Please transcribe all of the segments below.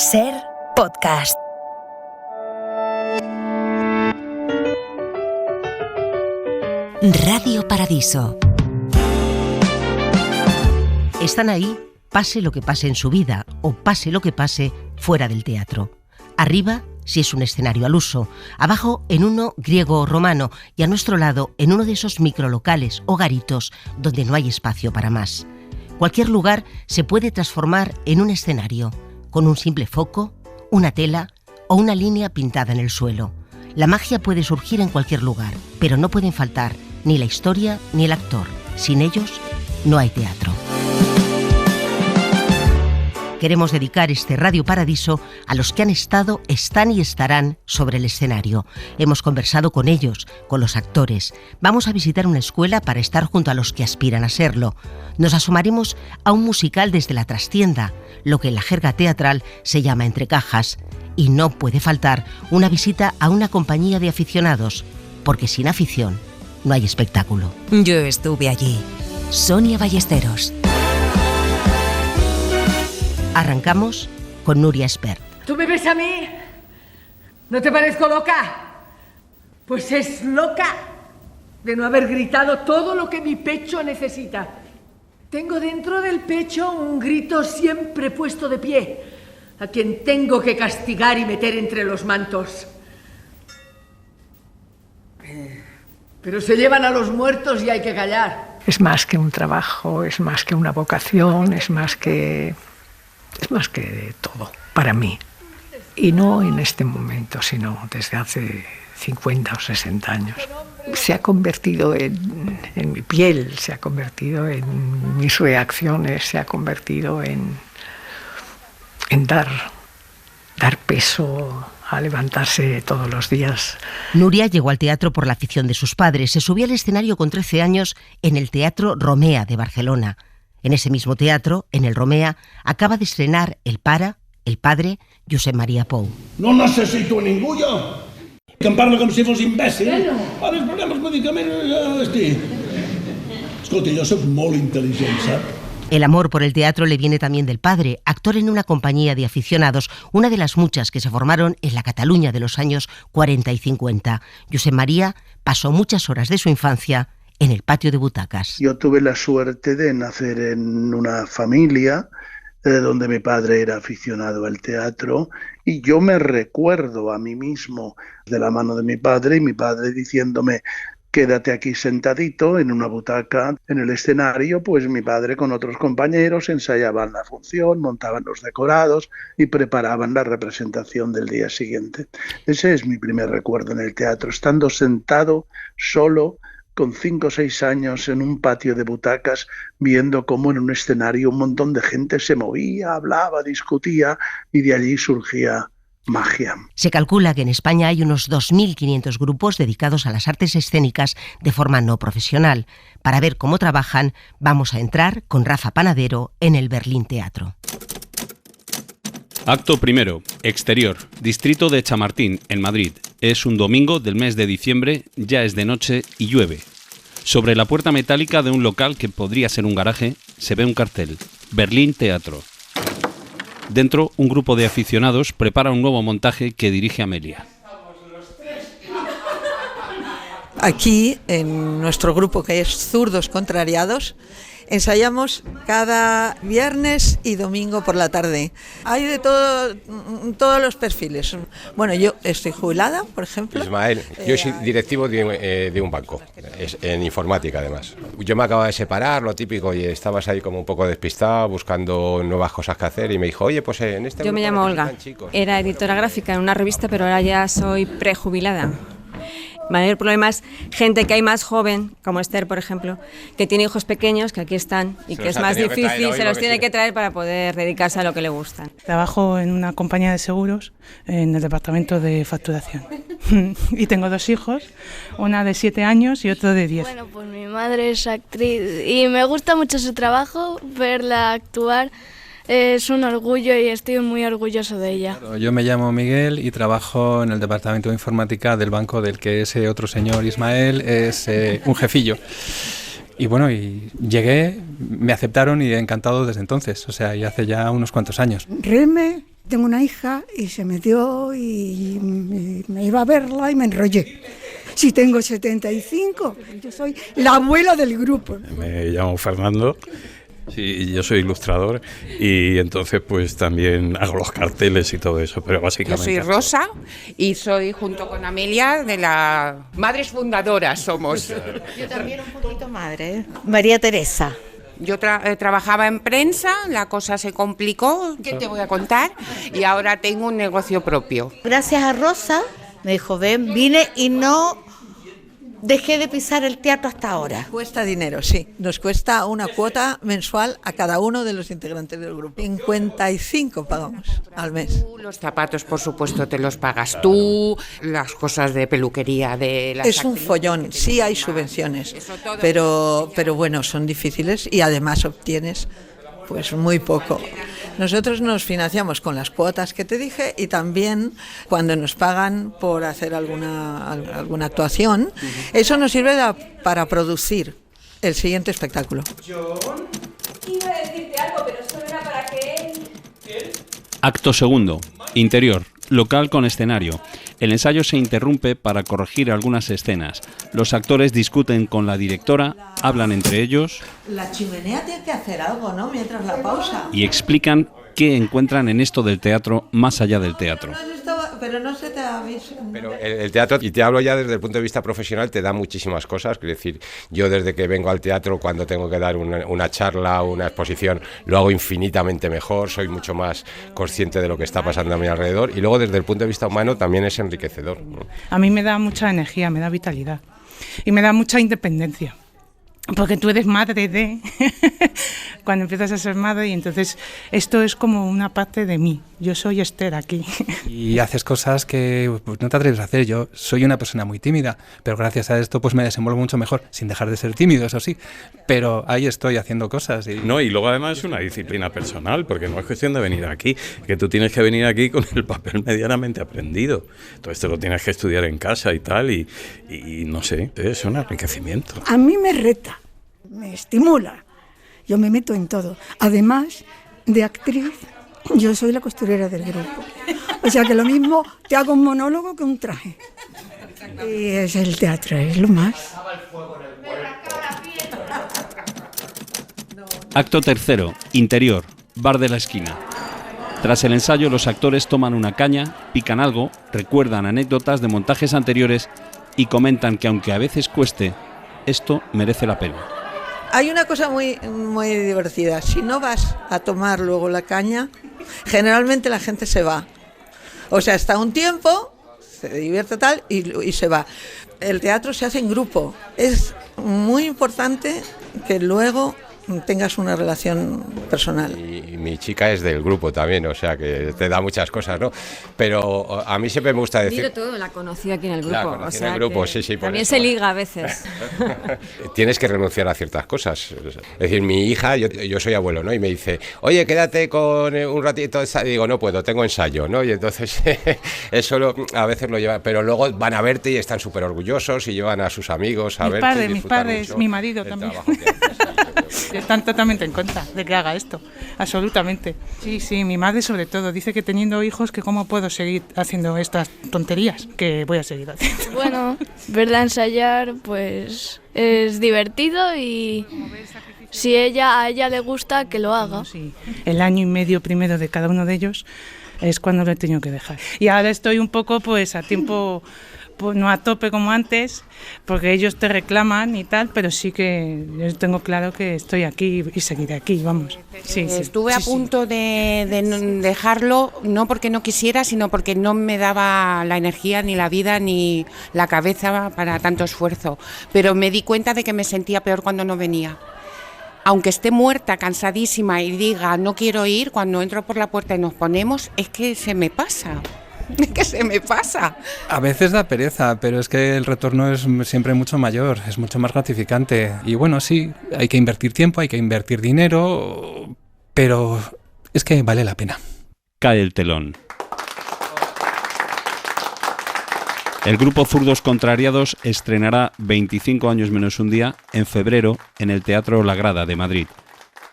Ser podcast. Radio Paradiso. Están ahí, pase lo que pase en su vida o pase lo que pase fuera del teatro. Arriba, si es un escenario al uso, abajo en uno griego o romano y a nuestro lado en uno de esos microlocales o garitos donde no hay espacio para más. Cualquier lugar se puede transformar en un escenario, con un simple foco, una tela o una línea pintada en el suelo. La magia puede surgir en cualquier lugar, pero no pueden faltar ni la historia ni el actor. Sin ellos, no hay teatro. Queremos dedicar este Radio Paradiso a los que han estado, están y estarán sobre el escenario. Hemos conversado con ellos, con los actores. Vamos a visitar una escuela para estar junto a los que aspiran a serlo. Nos asomaremos a un musical desde la trastienda, lo que en la jerga teatral se llama entre cajas. Y no puede faltar una visita a una compañía de aficionados, porque sin afición no hay espectáculo. Yo estuve allí. Sonia Ballesteros. Arrancamos con Nuria Espert. ¿Tú me ves a mí? ¿No te parezco loca? Pues es loca de no haber gritado todo lo que mi pecho necesita. Tengo dentro del pecho un grito siempre puesto de pie, a quien tengo que castigar y meter entre los mantos. Pero se llevan a los muertos y hay que callar. Es más que un trabajo, es más que una vocación, es más que todo para mí. Y no en este momento, sino desde hace 50 o 60 años. Se ha convertido en mi piel, se ha convertido en mis reacciones, se ha convertido en dar peso a levantarse todos los días. Nuria llegó al teatro por la afición de sus padres. Se subió al escenario con 13 años en el Teatro Romea de Barcelona. En ese mismo teatro, en el Romea, acaba de estrenar El padre, Josep Maria Pou. No necessito ningú, jo. Que em parla com si fos imbècil. Ara els problemes medicaments... Escolta, jo soc molt intel·ligent, saps? El amor por el teatro le viene también del padre, actor en una compañía de aficionados, una de las muchas que se formaron en la Cataluña de los años 40 y 50. Josep Maria pasó muchas horas de su infancia en el patio de butacas. Yo tuve la suerte de nacer en una familia donde mi padre era aficionado al teatro y yo me recuerdo a mí mismo de la mano de mi padre y mi padre diciéndome: quédate aquí sentadito en una butaca en el escenario. Pues mi padre con otros compañeros ensayaban la función, montaban los decorados y preparaban la representación del día siguiente. Ese es mi primer recuerdo en el teatro, estando sentado solo con 5 o 6 años en un patio de butacas, viendo cómo en un escenario un montón de gente se movía, hablaba, discutía y de allí surgía magia. Se calcula que en España hay unos 2.500 grupos dedicados a las artes escénicas de forma no profesional. Para ver cómo trabajan, vamos a entrar con Rafa Panadero en el Berlín Teatro. Acto primero, exterior, distrito de Chamartín, en Madrid. Es un domingo del mes de diciembre, ya es de noche y llueve. Sobre la puerta metálica de un local que podría ser un garaje, se ve un cartel: Berlín Teatro. Dentro, un grupo de aficionados prepara un nuevo montaje que dirige Amelia. Aquí, en nuestro grupo, que es Zurdos Contrariados, ensayamos cada viernes y domingo por la tarde. Hay de todo, todos los perfiles. Bueno, yo estoy jubilada, por ejemplo. Ismael, yo soy directivo de un banco, en informática además. Yo me acababa de separar, lo típico, y estabas ahí como un poco despistado, buscando nuevas cosas que hacer, y me dijo: oye, pues en este... Yo me llamo Olga, era editora gráfica en una revista, pero ahora ya soy prejubilada. Mayor problema es gente que hay más joven, como Esther, por ejemplo, que tiene hijos pequeños, que aquí están, y que es más difícil, se los tiene que traer para poder dedicarse a lo que le gusta. Trabajo en una compañía de seguros, en el departamento de facturación. Y tengo 2 hijos, una de 7 años y otro de 10. Bueno, pues mi madre es actriz y me gusta mucho su trabajo, verla actuar. Es un orgullo y estoy muy orgulloso de ella. Yo me llamo Miguel y trabajo en el departamento de informática del banco del que ese otro señor Ismael es un jefillo. Y bueno, y llegué, me aceptaron y he encantado desde entonces, o sea, y hace ya unos cuantos años. Realmente Tengo una hija y se metió y me iba a verla y me enrollé. Si tengo 75, yo soy la abuela del grupo. Me llamo Fernando, sí, yo soy ilustrador y entonces pues también hago los carteles y todo eso, pero básicamente... Yo soy Rosa y soy junto con Amelia de las madres fundadoras somos. Yo también un poquito madre, María Teresa. Yo trabajaba en prensa, la cosa se complicó, ¿qué te voy a contar? Y ahora tengo un negocio propio. Gracias a Rosa, me dijo, ven, vine y no dejé de pisar el teatro hasta ahora. Cuesta dinero, sí. Nos cuesta una cuota mensual a cada uno de los integrantes del grupo. 55 pagamos al mes. Los zapatos, por supuesto, te los pagas tú, las cosas de peluquería de las Es un follón, sí hay subvenciones, pero bueno, son difíciles y además obtienes pues muy poco. Nosotros nos financiamos con las cuotas que te dije y también cuando nos pagan por hacer alguna actuación, eso nos sirve para producir el siguiente espectáculo. Iba a decirte algo, pero solo era para que él... Acto segundo. Interior. Local con escenario. El ensayo se interrumpe para corregir algunas escenas. Los actores discuten con la directora, hablan entre ellos... La chimenea tiene que hacer algo, ¿no? Mientras la pausa. Y explican qué encuentran en esto del teatro más allá del teatro. Pero no se te avisa. Pero el teatro, y te hablo ya desde el punto de vista profesional, te da muchísimas cosas. Es decir, yo desde que vengo al teatro, cuando tengo que dar una charla, una exposición, lo hago infinitamente mejor, soy mucho más consciente de lo que está pasando a mi alrededor. Y luego desde el punto de vista humano también es enriquecedor, ¿no? A mí me da mucha energía, me da vitalidad y me da mucha independencia. Porque tú eres madre de... cuando empiezas a ser madre y entonces esto es como una parte de mí. Yo soy Esther aquí. Y haces cosas que pues, no te atreves a hacer. Yo soy una persona muy tímida, pero gracias a esto pues me desenvuelvo mucho mejor, sin dejar de ser tímido, eso sí. Pero ahí estoy haciendo cosas. Y luego además es una disciplina personal, porque no es cuestión de venir aquí, que tú tienes que venir aquí con el papel medianamente aprendido. Entonces te lo tienes que estudiar en casa y tal, y no sé, es un enriquecimiento. A mí me reta, me estimula, yo me meto en todo. Además de actriz, yo soy la costurera del grupo. O sea que lo mismo te hago un monólogo que un traje. Y es el teatro, es lo más. Acto tercero. Interior. Bar de la esquina. Tras el ensayo, los actores toman una caña, pican algo, recuerdan anécdotas de montajes anteriores y comentan que aunque a veces cueste, esto merece la pena. Hay una cosa muy, muy divertida. Si no vas a tomar luego la caña, generalmente la gente se va. O sea, está un tiempo, se divierte tal y se va. El teatro se hace en grupo. Es muy importante que luego tengas una relación personal. Y mi chica es del grupo también, o sea que te da muchas cosas, ¿no? Pero a mí siempre me gusta decir... Digo todo, la conocí aquí en el grupo. La conocí en el grupo, sí, por también eso. se liga a veces. Tienes que renunciar a ciertas cosas. Es decir, mi hija, yo soy abuelo, ¿no? Y me dice, oye, quédate con un ratito. Y digo, no puedo, tengo ensayo, ¿no? Y entonces eso a veces lo lleva... Pero luego van a verte y están súper orgullosos y llevan a sus amigos a verte. Mis padres, mi marido también. Están totalmente en contra de que haga esto, absolutamente. Sí, mi madre sobre todo dice que teniendo hijos que cómo puedo seguir haciendo estas tonterías que voy a seguir haciendo. Bueno, verla ensayar pues es divertido y si a ella le gusta que lo haga. Sí. El año y medio primero de cada uno de ellos es cuando lo he tenido que dejar. Y ahora estoy un poco pues a tiempo... Pues no a tope como antes, porque ellos te reclaman y tal, pero sí que yo tengo claro que estoy aquí y seguiré aquí, vamos. Sí, Estuve a punto de dejarlo, no porque no quisiera, sino porque no me daba la energía, ni la vida, ni la cabeza para tanto esfuerzo. Pero me di cuenta de que me sentía peor cuando no venía. Aunque esté muerta, cansadísima y diga no quiero ir, cuando entro por la puerta y nos ponemos, es que se me pasa. Es que se me pasa. A veces da pereza, pero es que el retorno es siempre mucho mayor, es mucho más gratificante. Y bueno, sí, hay que invertir tiempo, hay que invertir dinero, pero es que vale la pena. Cae el telón. El grupo Zurdos Contrariados estrenará 25 años menos un día en febrero en el Teatro La Grada de Madrid.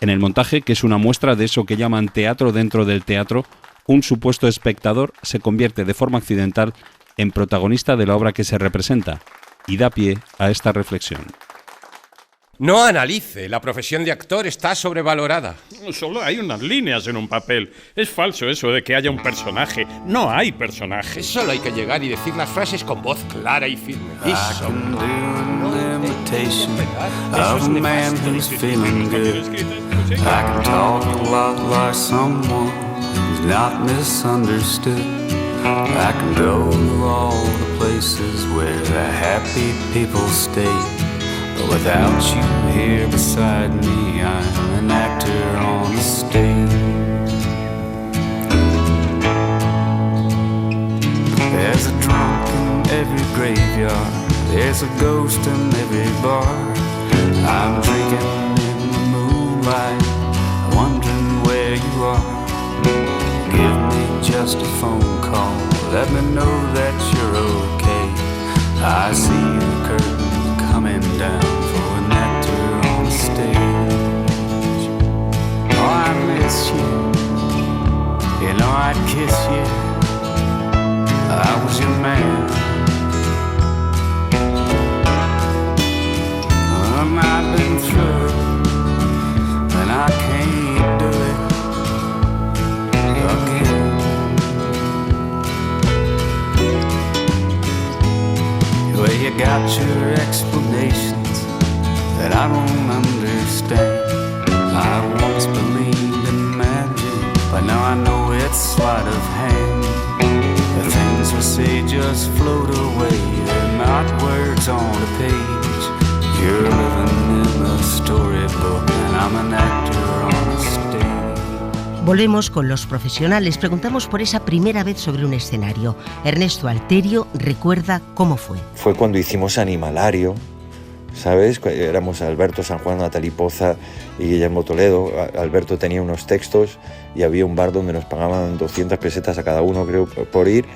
En el montaje, que es una muestra de eso que llaman teatro dentro del teatro, un supuesto espectador se convierte de forma accidental en protagonista de la obra que se representa y da pie a esta reflexión. No analice, la profesión de actor está sobrevalorada. Solo hay unas líneas en un papel. Es falso eso de que haya un personaje. No hay personaje. Solo hay que llegar y decir las frases con voz clara y firme. Eso. I can go to all the places where the happy people stay. But without you here beside me, I'm an actor on the stage. There's a drunk in every graveyard, there's a ghost in every bar. I'm drinking in the moonlight, wondering where you are. Give me just a phone call, let me know that you're okay. I see the curtain coming down for an actor on the stage. Oh, I miss you, you know I'd kiss you, I was your man. I've been through it, and I can't do it again. Well, you got your explanations that I don't understand. I once believed in magic, but now I know it's sleight of hand. The things we say just float away, they're not words on a page. You're living in a storybook and I'm an actor on a stage. Volvemos con los profesionales. Preguntamos por esa primera vez sobre un escenario. Ernesto Alterio recuerda cómo fue. Fue cuando hicimos Animalario, ¿sabes? Éramos Alberto San Juan, Natalie Poza y Guillermo Toledo. Alberto tenía unos textos y había un bar donde nos pagaban 200 pesetas a cada uno, creo, por ir.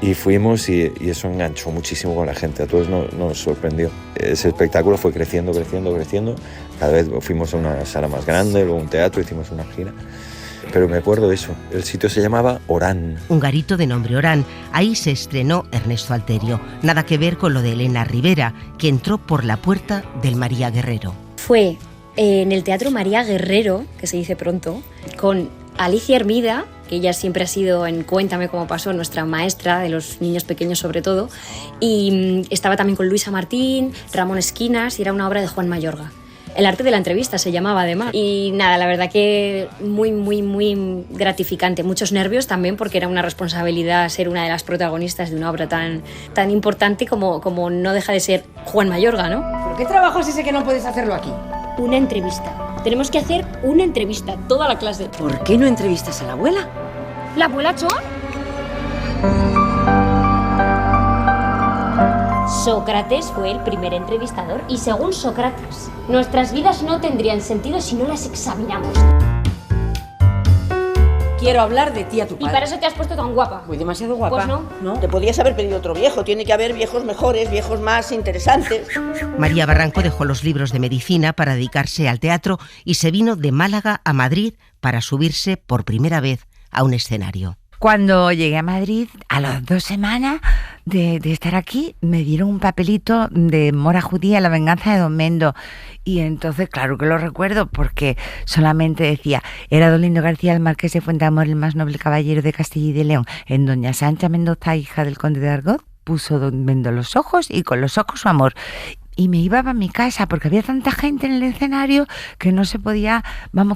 Y fuimos y eso enganchó muchísimo con la gente, a todos nos sorprendió. Ese espectáculo fue creciendo. Cada vez fuimos a una sala más grande, luego un teatro, hicimos una gira. Pero me acuerdo de eso, el sitio se llamaba Orán. Un garito de nombre Orán, ahí se estrenó Ernesto Alterio. Nada que ver con lo de Elena Rivera, que entró por la puerta del María Guerrero. Fue en el Teatro María Guerrero, que se dice pronto, con Alicia Hermida, que ella siempre ha sido en Cuéntame cómo pasó, nuestra maestra de los niños pequeños sobre todo, y estaba también con Luisa Martín, Ramón Esquinas, y era una obra de Juan Mayorga. El arte de la entrevista se llamaba además. Y nada, la verdad que muy gratificante. Muchos nervios también porque era una responsabilidad ser una de las protagonistas de una obra tan importante como no deja de ser Juan Mayorga, ¿no? ¿Pero qué trabajo es ese que no puedes hacerlo aquí? Una entrevista. Tenemos que hacer una entrevista, toda la clase. ¿Por qué no entrevistas a la abuela? ¿La abuela Chon? Sócrates fue el primer entrevistador y según Sócrates, nuestras vidas no tendrían sentido si no las examinamos. Quiero hablar de ti a tu padre. ¿Y para eso te has puesto tan guapa? Muy demasiado guapa. Pues no. Te podías haber pedido otro viejo. Tiene que haber viejos mejores, viejos más interesantes. María Barranco dejó los libros de medicina para dedicarse al teatro y se vino de Málaga a Madrid para subirse por primera vez a un escenario. Cuando llegué a Madrid, a las 2 semanas de estar aquí, me dieron un papelito de Mora Judía, La venganza de Don Mendo. Y entonces, claro que lo recuerdo, porque solamente decía, era Don Lindo García, el marqués de Fuenteamor, el más noble caballero de Castilla y de León. En doña Sancha Mendoza, hija del conde de Argot, puso Don Mendo los ojos y con los ojos su amor. Y me iba a mi casa porque había tanta gente en el escenario que no se podía,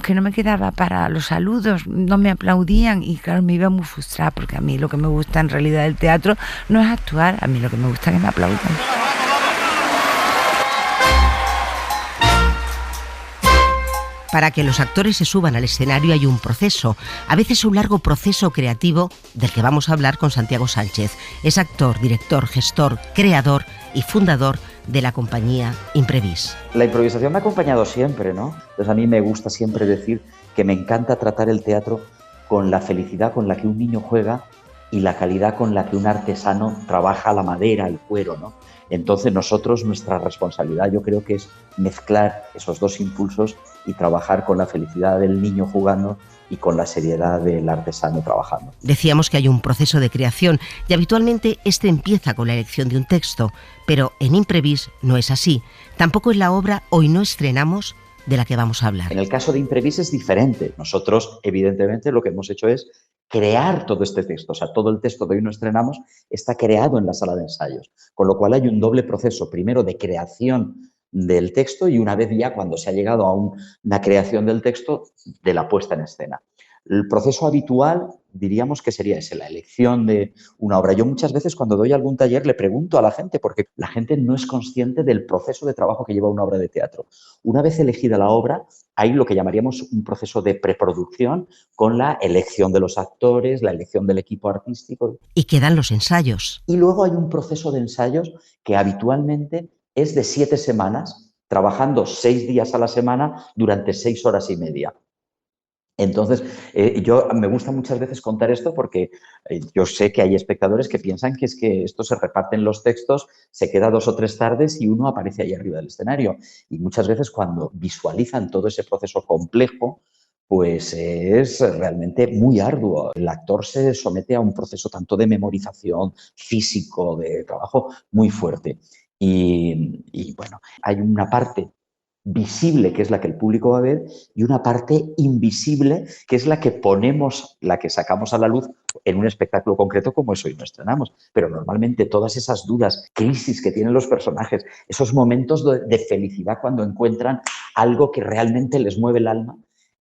que no me quedaba para los saludos, no me aplaudían y claro, me iba muy frustrada porque a mí lo que me gusta en realidad del teatro no es actuar, a mí lo que me gusta es que me aplaudan. Para que los actores se suban al escenario hay un proceso, a veces un largo proceso creativo del que vamos a hablar con Santiago Sánchez. Es actor, director, gestor, creador y fundador de la compañía Imprevis. La improvisación me ha acompañado siempre, ¿no? Entonces a mí me gusta siempre decir que me encanta tratar el teatro con la felicidad con la que un niño juega y la calidad con la que un artesano trabaja la madera, el cuero, ¿no? Entonces nosotros, nuestra responsabilidad yo creo que es mezclar esos dos impulsos y trabajar con la felicidad del niño jugando y con la seriedad del artesano trabajando. Decíamos que hay un proceso de creación y habitualmente este empieza con la elección de un texto, pero en Imprevis no es así. Tampoco en la obra Hoy no estrenamos, de la que vamos a hablar. En el caso de Imprevis es diferente. Nosotros, evidentemente, lo que hemos hecho es crear todo este texto. O sea, todo el texto de Hoy no estrenamos está creado en la sala de ensayos, con lo cual hay un doble proceso, primero de creación del texto y una vez ya cuando se ha llegado a una creación del texto, de la puesta en escena. El proceso habitual, diríamos que sería ese, la elección de una obra. Yo muchas veces cuando doy algún taller le pregunto a la gente, porque la gente no es consciente del proceso de trabajo que lleva una obra de teatro. Una vez elegida la obra, hay lo que llamaríamos un proceso de preproducción con la elección de los actores, la elección del equipo artístico. Y quedan los ensayos. Y luego hay un proceso de ensayos que habitualmente es de 7 semanas, trabajando 6 días a la semana durante 6 horas y media. Entonces, yo me gusta muchas veces contar esto porque yo sé que hay espectadores que piensan que es que esto se reparten los textos, se queda 2 o 3 tardes y uno aparece ahí arriba del escenario. Y muchas veces cuando visualizan todo ese proceso complejo, pues es realmente muy arduo. El actor se somete a un proceso tanto de memorización, físico, de trabajo muy fuerte. Y bueno, hay una parte visible, que es la que el público va a ver, y una parte invisible, que es la que ponemos, la que sacamos a la luz en un espectáculo concreto como es Hoy no estrenamos. Pero normalmente todas esas dudas, crisis que tienen los personajes, esos momentos de felicidad cuando encuentran algo que realmente les mueve el alma,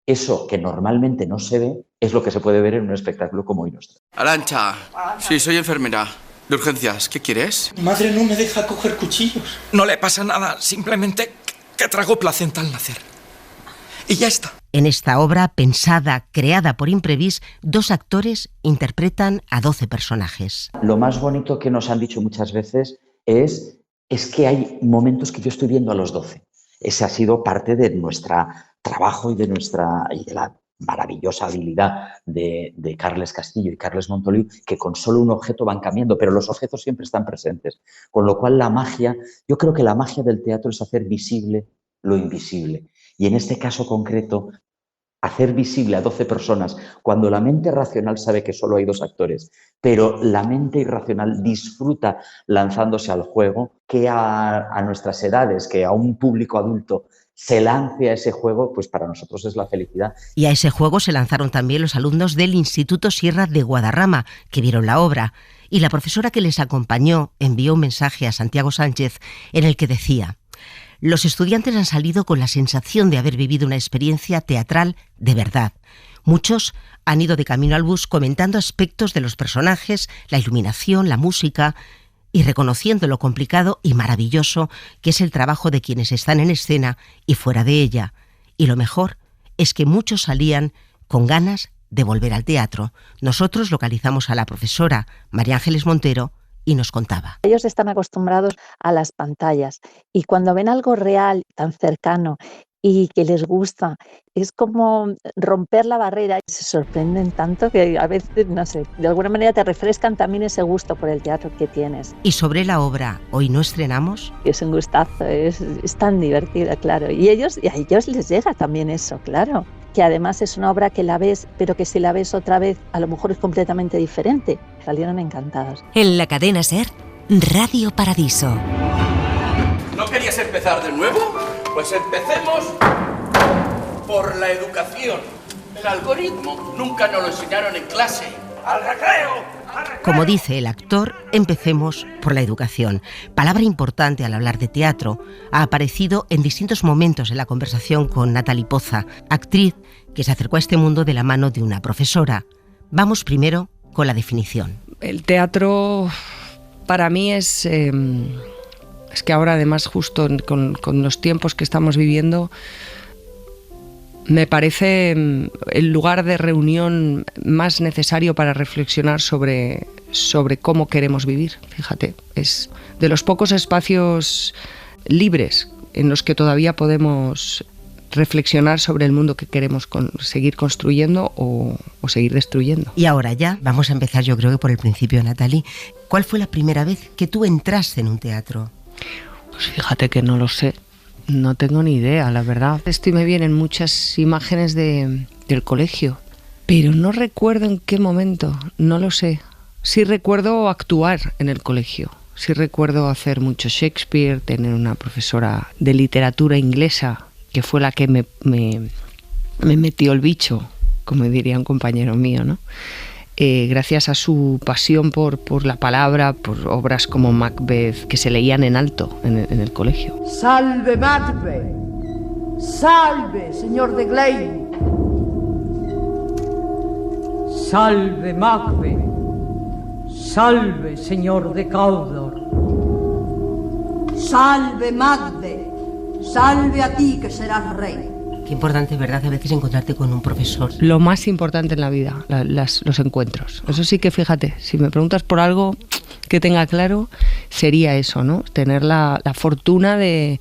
eso que normalmente no se ve, es lo que se puede ver en un espectáculo como Hoy no estrenamos. Arantxa, sí, soy enfermera. De urgencias, ¿qué quieres? Madre no me deja coger cuchillos. No le pasa nada, simplemente que tragó placenta al nacer. Y ya está. En esta obra, pensada, creada por Imprevis, 2 actores interpretan a 12 personajes. Lo más bonito que nos han dicho muchas veces es que hay momentos que yo estoy viendo a los 12. Ese ha sido parte de nuestro trabajo y de la maravillosa habilidad de Carles Castillo y Carles Montoliu, que con solo un objeto van cambiando, pero los objetos siempre están presentes. Con lo cual la magia, yo creo que la magia del teatro es hacer visible lo invisible. Y en este caso concreto, hacer visible a 12 personas, cuando la mente racional sabe que solo hay 2 actores, pero la mente irracional disfruta lanzándose al juego, que a nuestras edades, que a un público adulto se lance a ese juego, pues para nosotros es la felicidad. Y a ese juego se lanzaron también los alumnos del Instituto Sierra de Guadarrama, que vieron la obra, y la profesora que les acompañó envió un mensaje a Santiago Sánchez en el que decía: los estudiantes han salido con la sensación de haber vivido una experiencia teatral de verdad. Muchos han ido de camino al bus comentando aspectos de los personajes, la iluminación, la música, y reconociendo lo complicado y maravilloso que es el trabajo de quienes están en escena y fuera de ella. Y lo mejor es que muchos salían con ganas de volver al teatro. Nosotros localizamos a la profesora María Ángeles Montero y nos contaba. Ellos están acostumbrados a las pantallas y cuando ven algo real, tan cercano y que les gusta, es como romper la barrera. Se sorprenden tanto que a veces, no sé, de alguna manera te refrescan también ese gusto por el teatro que tienes. Y sobre la obra Hoy no estrenamos. Es un gustazo, es tan divertida, claro. Y a ellos les llega también eso, claro. Que además es una obra que la ves, pero que si la ves otra vez, a lo mejor es completamente diferente. Salieron encantados. En la cadena SER, Radio Paradiso. ¿No querías empezar de nuevo? Pues empecemos por la educación. El algoritmo nunca nos lo enseñaron en clase. ¡Al recreo! Como dice el actor, empecemos por la educación. Palabra importante al hablar de teatro. Ha aparecido en distintos momentos en la conversación con Natalie Poza, actriz que se acercó a este mundo de la mano de una profesora. Vamos primero con la definición. El teatro para mí es que ahora además justo con los tiempos que estamos viviendo, me parece el lugar de reunión más necesario para reflexionar sobre cómo queremos vivir. Fíjate, es de los pocos espacios libres en los que todavía podemos reflexionar sobre el mundo que queremos seguir construyendo o seguir destruyendo. Y ahora ya vamos a empezar, yo creo que por el principio, Natalie. ¿Cuál fue la primera vez que tú entraste en un teatro? Pues fíjate que no lo sé. No tengo ni idea, la verdad. Me vienen muchas imágenes del colegio, pero no recuerdo en qué momento, no lo sé. Sí recuerdo actuar en el colegio, sí recuerdo hacer mucho Shakespeare, tener una profesora de literatura inglesa que fue la que me metió el bicho, como diría un compañero mío, ¿no? Gracias a su pasión por la palabra, por obras como Macbeth, que se leían en alto en el colegio. ¡Salve Macbeth! ¡Salve, señor de Glane! ¡Salve Macbeth! ¡Salve, señor de Cawdor! ¡Salve Macbeth! ¡Salve a ti que serás rey! Qué importante, ¿verdad?, a veces encontrarte con un profesor. Lo más importante en la vida, los encuentros. Eso sí que, fíjate, si me preguntas por algo que tenga claro, sería eso, ¿no? Tener la fortuna de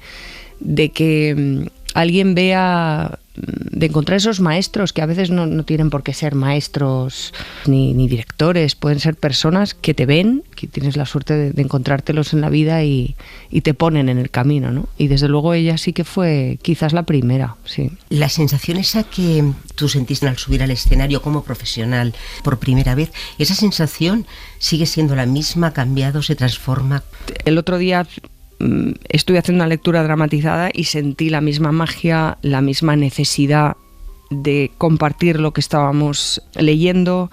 que alguien vea, de encontrar esos maestros que a veces no tienen por qué ser maestros ni directores, pueden ser personas que te ven, que tienes la suerte de encontrártelos en la vida y te ponen en el camino, ¿no? Y desde luego ella sí que fue quizás la primera, sí. La sensación esa que tú sentiste al subir al escenario como profesional por primera vez, ¿esa sensación sigue siendo la misma, ha cambiado, se transforma? El otro día estuve haciendo una lectura dramatizada y sentí la misma magia, la misma necesidad de compartir lo que estábamos leyendo,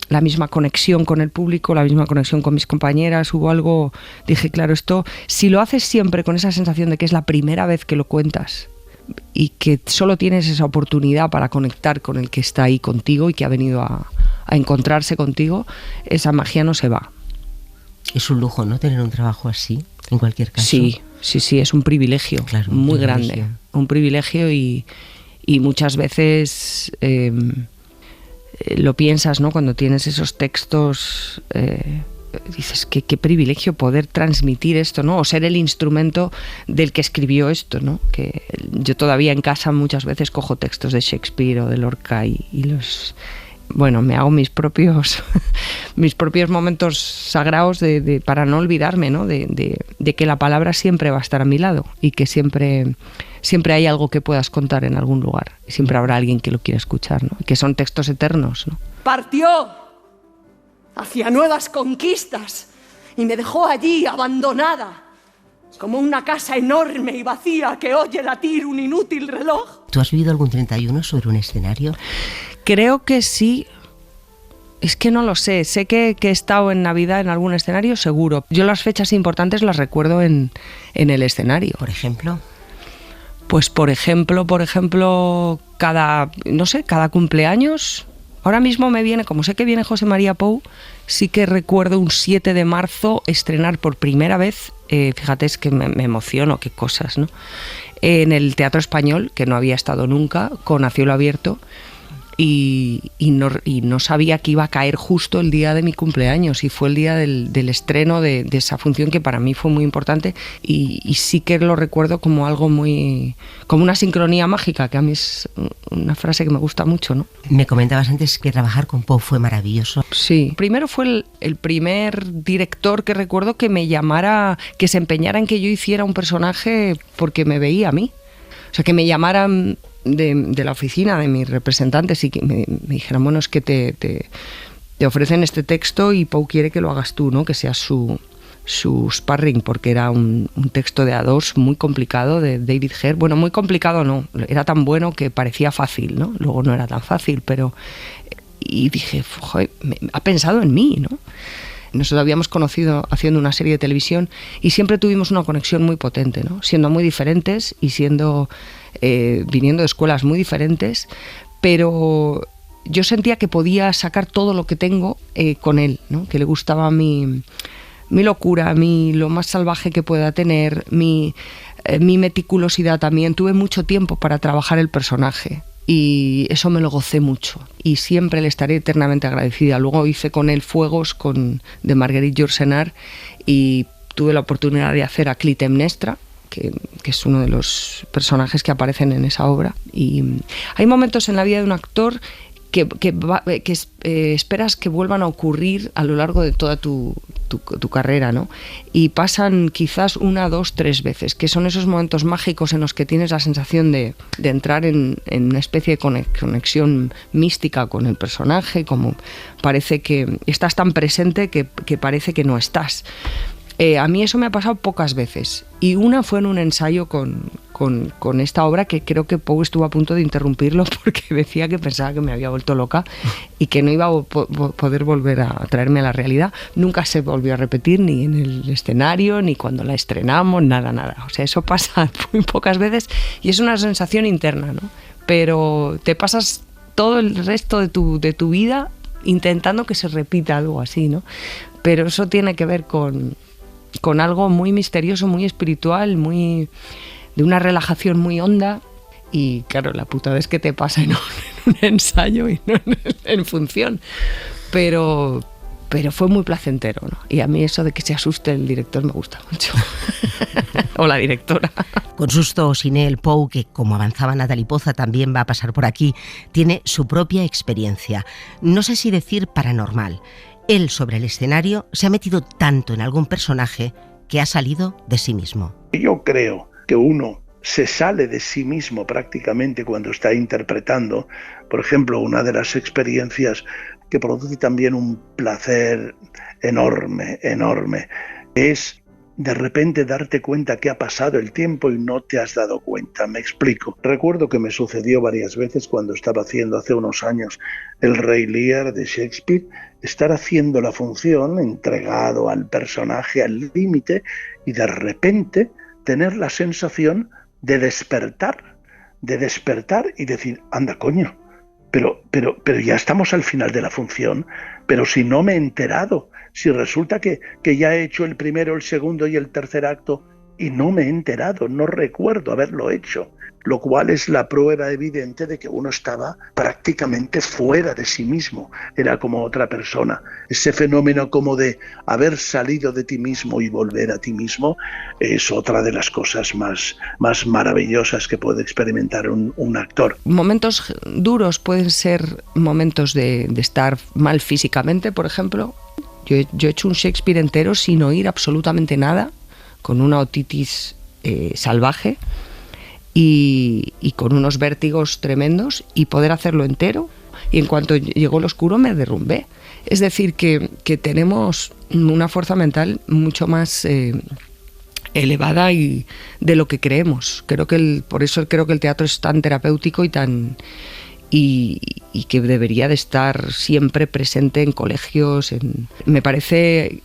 la misma conexión con el público, la misma conexión con mis compañeras. Hubo algo, dije, claro, esto, si lo haces siempre con esa sensación de que es la primera vez que lo cuentas y que solo tienes esa oportunidad para conectar con el que está ahí contigo y que ha venido a encontrarse contigo, esa magia no se va. Es un lujo, ¿no?, tener un trabajo así, en cualquier caso. Sí, es un privilegio, claro, muy grande, un privilegio y muchas veces lo piensas, ¿no?, cuando tienes esos textos, dices qué privilegio poder transmitir esto, ¿no?, o ser el instrumento del que escribió esto, ¿no? Que yo todavía en casa muchas veces cojo textos de Shakespeare o de Lorca y los... Bueno, me hago mis propios momentos sagrados para no olvidarme, ¿no?, de que la palabra siempre va a estar a mi lado y que siempre hay algo que puedas contar en algún lugar y siempre habrá alguien que lo quiera escuchar, ¿no? Que son textos eternos, ¿no? Partió hacia nuevas conquistas y me dejó allí abandonada, como una casa enorme y vacía que oye latir un inútil reloj. ¿Tú has vivido algún 31 sobre un escenario? Creo que sí. Es que no lo sé. Sé que he estado en Navidad en algún escenario, seguro. Yo las fechas importantes las recuerdo en el escenario. ¿Por ejemplo? Pues por ejemplo, cada cumpleaños. Ahora mismo me viene, como sé que viene José María Pou, sí que recuerdo un 7 de marzo estrenar por primera vez, fíjate, es que me emociono, qué cosas, ¿no?, en el Teatro Español, que no había estado nunca, con A Cielo Abierto. Y no sabía que iba a caer justo el día de mi cumpleaños y fue el día del estreno de esa función, que para mí fue muy importante y sí que lo recuerdo como algo como una sincronía mágica, que a mí es una frase que me gusta mucho, ¿no? Me comentabas antes que trabajar con Pou fue maravilloso. Sí, primero fue el primer director que recuerdo que me llamara, que se empeñara en que yo hiciera un personaje porque me veía a mí, o sea, que me llamaran de la oficina, de mis representantes, y que me dijeran, bueno, es que te ofrecen este texto y Pou quiere que lo hagas tú, ¿no?, que seas su sparring, porque era un texto de A2 muy complicado, de David Hare. Bueno, muy complicado no, era tan bueno que parecía fácil, ¿no? Luego no era tan fácil, pero... Y dije, joder, ha pensado en mí, ¿no? Nosotros habíamos conocido haciendo una serie de televisión y siempre tuvimos una conexión muy potente, ¿no?, siendo muy diferentes y viniendo de escuelas muy diferentes, pero yo sentía que podía sacar todo lo que tengo con él, ¿no?, que le gustaba mi locura, lo más salvaje que pueda tener, mi meticulosidad también. Tuve mucho tiempo para trabajar el personaje y eso me lo gocé mucho y siempre le estaré eternamente agradecida. Luego hice con él Fuegos de Marguerite Yourcenar y tuve la oportunidad de hacer a Clitemnestra, que es uno de los personajes que aparecen en esa obra. Y hay momentos en la vida de un actor que esperas que vuelvan a ocurrir a lo largo de toda tu tu carrera, ¿no? Y pasan quizás 1, 2, 3 veces, que son esos momentos mágicos en los que tienes la sensación de entrar en una especie de conexión mística con el personaje, como parece que estás tan presente que parece que no estás. A mí eso me ha pasado pocas veces, y una fue en un ensayo con esta obra, que creo que Pou estuvo a punto de interrumpirlo porque decía que pensaba que me había vuelto loca y que no iba a poder volver a traerme a la realidad. Nunca se volvió a repetir, ni en el escenario, ni cuando la estrenamos, nada. O sea, eso pasa muy pocas veces y es una sensación interna, ¿no? Pero te pasas todo el resto de tu vida intentando que se repita algo así, ¿no? Pero eso tiene que ver con algo muy misterioso, muy espiritual, de una relajación muy honda. Y claro, la putada es que te pasa en un ensayo y no en función. Pero fue muy placentero, ¿no? Y a mí eso de que se asuste el director me gusta mucho. O la directora. Con susto o sin él, Pou, que como avanzaba Natalie Poza también va a pasar por aquí, tiene su propia experiencia. No sé si decir paranormal. Él, sobre el escenario, se ha metido tanto en algún personaje que ha salido de sí mismo. Yo creo que uno se sale de sí mismo prácticamente cuando está interpretando. Por ejemplo, una de las experiencias que produce también un placer enorme, es de repente darte cuenta que ha pasado el tiempo y no te has dado cuenta. Me explico. Recuerdo que me sucedió varias veces cuando estaba haciendo hace unos años El Rey Lear de Shakespeare, estar haciendo la función entregado al personaje al límite y de repente tener la sensación de despertar y decir, anda coño, pero ya estamos al final de la función, pero si no me he enterado, si resulta que ya he hecho el primero, el segundo y el tercer acto y no me he enterado, no recuerdo haberlo hecho, lo cual es la prueba evidente de que uno estaba prácticamente fuera de sí mismo, era como otra persona. Ese fenómeno como de haber salido de ti mismo y volver a ti mismo es otra de las cosas más maravillosas que puede experimentar un actor. Momentos duros pueden ser momentos de estar mal físicamente, por ejemplo. Yo he hecho un Shakespeare entero sin oír absolutamente nada, con una otitis salvaje y con unos vértigos tremendos, y poder hacerlo entero. Y en cuanto llegó el oscuro me derrumbé. Es decir, que tenemos una fuerza mental mucho más elevada y de lo que creemos. Por eso creo que el teatro es tan terapéutico y que debería de estar siempre presente en colegios. Me parece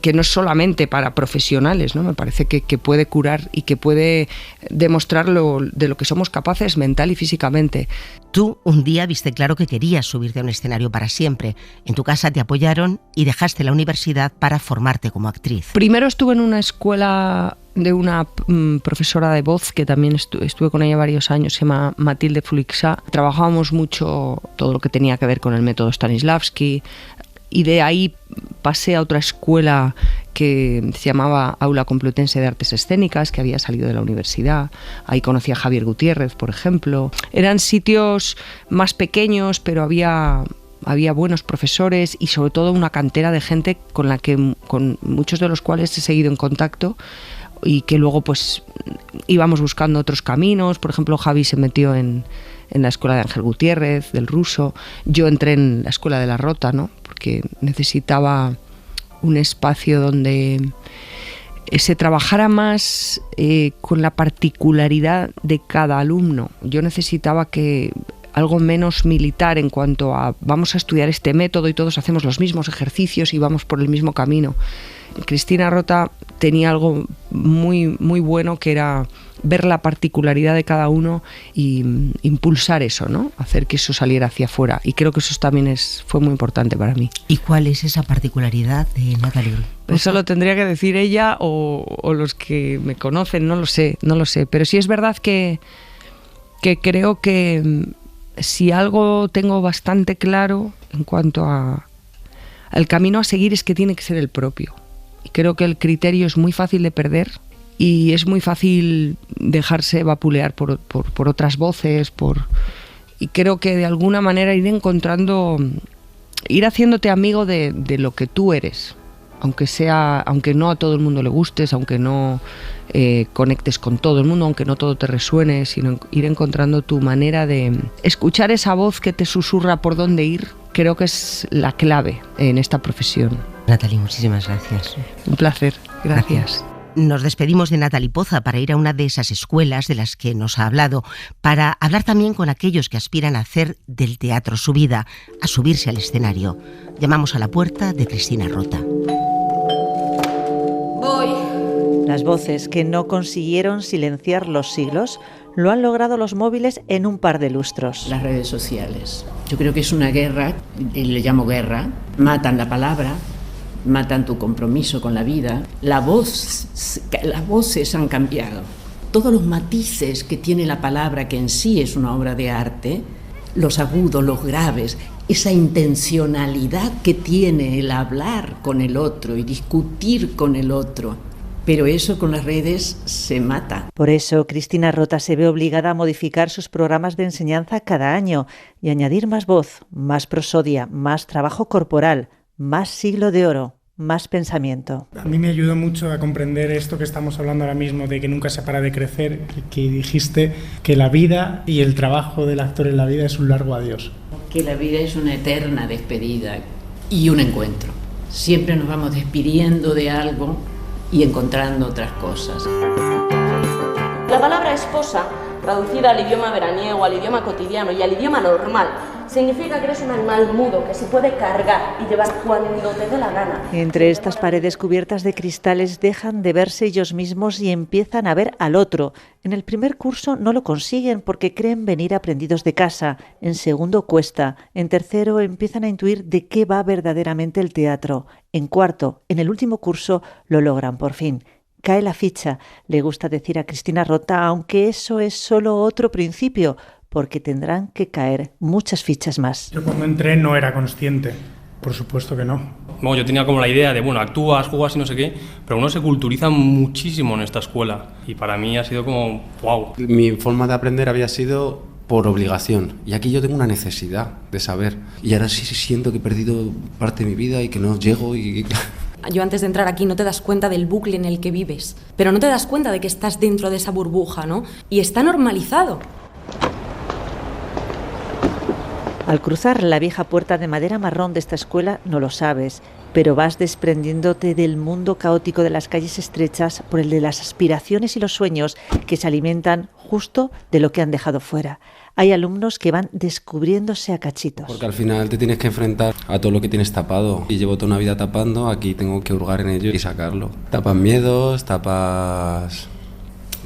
que no es solamente para profesionales, ¿no? Me parece que puede curar y que puede demostrar de lo que somos capaces mental y físicamente. Tú un día viste claro que querías subirte a un escenario para siempre. En tu casa te apoyaron y dejaste la universidad para formarte como actriz. Primero estuve en una escuela de una profesora de voz que también estuve con ella varios años, se llama Matilde Fulixá. Trabajábamos mucho todo lo que tenía que ver con el método Stanislavski, y de ahí pasé a otra escuela que se llamaba Aula Complutense de Artes Escénicas, que había salido de la universidad. Ahí conocí a Javier Gutiérrez, por ejemplo. Eran sitios más pequeños, pero había buenos profesores y sobre todo una cantera de gente con muchos de los cuales he seguido en contacto, y que luego pues íbamos buscando otros caminos. Por ejemplo, Javi se metió en la escuela de Ángel Gutiérrez, del ruso. Yo entré en la escuela de la Rota, ¿no? Porque necesitaba un espacio donde se trabajara más con la particularidad de cada alumno. Yo necesitaba algo menos militar en cuanto a vamos a estudiar este método y todos hacemos los mismos ejercicios y vamos por el mismo camino. Cristina Rota tenía algo muy, muy bueno, que era ver la particularidad de cada uno y impulsar eso, ¿no? Hacer que eso saliera hacia afuera. Y creo que eso también fue muy importante para mí. ¿Y cuál es esa particularidad de Natalie? Eso lo tendría que decir ella o los que me conocen, no lo sé. Pero sí es verdad que creo que si algo tengo bastante claro en cuanto al camino a seguir es que tiene que ser el propio. Y creo que el criterio es muy fácil de perder y es muy fácil dejarse vapulear por otras voces, y creo que de alguna manera ir haciéndote amigo de lo que tú eres. aunque no a todo el mundo le gustes, aunque no conectes con todo el mundo, aunque no todo te resuene, sino ir encontrando tu manera de escuchar esa voz que te susurra por dónde ir, creo que es la clave en esta profesión. Natalie, muchísimas gracias. Un placer, gracias. Nos despedimos de Natalie Poza para ir a una de esas escuelas de las que nos ha hablado, para hablar también con aquellos que aspiran a hacer del teatro su vida, a subirse al escenario. Llamamos a la puerta de Cristina Rota. Voy. Las voces que no consiguieron silenciar los siglos lo han logrado los móviles en un par de lustros. Las redes sociales. Yo creo que es una guerra, y le llamo guerra. Matan la palabra, matan tu compromiso con la vida. Las voces han cambiado. Todos los matices que tiene la palabra, que en sí es una obra de arte, los agudos, los graves, esa intencionalidad que tiene el hablar con el otro y discutir con el otro. Pero eso con las redes se mata. Por eso, Cristina Rota se ve obligada a modificar sus programas de enseñanza cada año y añadir más voz, más prosodia, más trabajo corporal, más siglo de oro, más pensamiento. A mí me ayudó mucho a comprender esto que estamos hablando ahora mismo, de que nunca se para de crecer, que dijiste que la vida y el trabajo del actor en la vida es un largo adiós. Que la vida es una eterna despedida y un encuentro. Siempre nos vamos despidiendo de algo y encontrando otras cosas. La palabra esposa, traducida al idioma veraniego, al idioma cotidiano y al idioma normal, significa que eres un animal mudo que se puede cargar y llevar cuando te dé la gana. Entre estas paredes cubiertas de cristales dejan de verse ellos mismos y empiezan a ver al otro. En el primer curso no lo consiguen porque creen venir aprendidos de casa. En segundo cuesta. En tercero empiezan a intuir de qué va verdaderamente el teatro. En cuarto, en el último curso, lo logran por fin. Cae la ficha, le gusta decir a Cristina Rota, aunque eso es solo otro principio, porque tendrán que caer muchas fichas más. Yo cuando entré no era consciente, por supuesto que no. Bueno, yo tenía como la idea de, bueno, actúas, juegas y no sé qué, pero uno se culturiza muchísimo en esta escuela y para mí ha sido como, wow. Mi forma de aprender había sido por obligación y aquí yo tengo una necesidad de saber y ahora sí siento que he perdido parte de mi vida y que no llego y... Yo antes de entrar aquí no te das cuenta del bucle en el que vives, pero no te das cuenta de que estás dentro de esa burbuja, ¿no? Y está normalizado. Al cruzar la vieja puerta de madera marrón de esta escuela no lo sabes, pero vas desprendiéndote del mundo caótico de las calles estrechas por el de las aspiraciones y los sueños que se alimentan justo de lo que han dejado fuera. Hay alumnos que van descubriéndose a cachitos. Porque al final te tienes que enfrentar a todo lo que tienes tapado. Y llevo toda una vida tapando, aquí tengo que hurgar en ello y sacarlo. Tapas miedos, tapas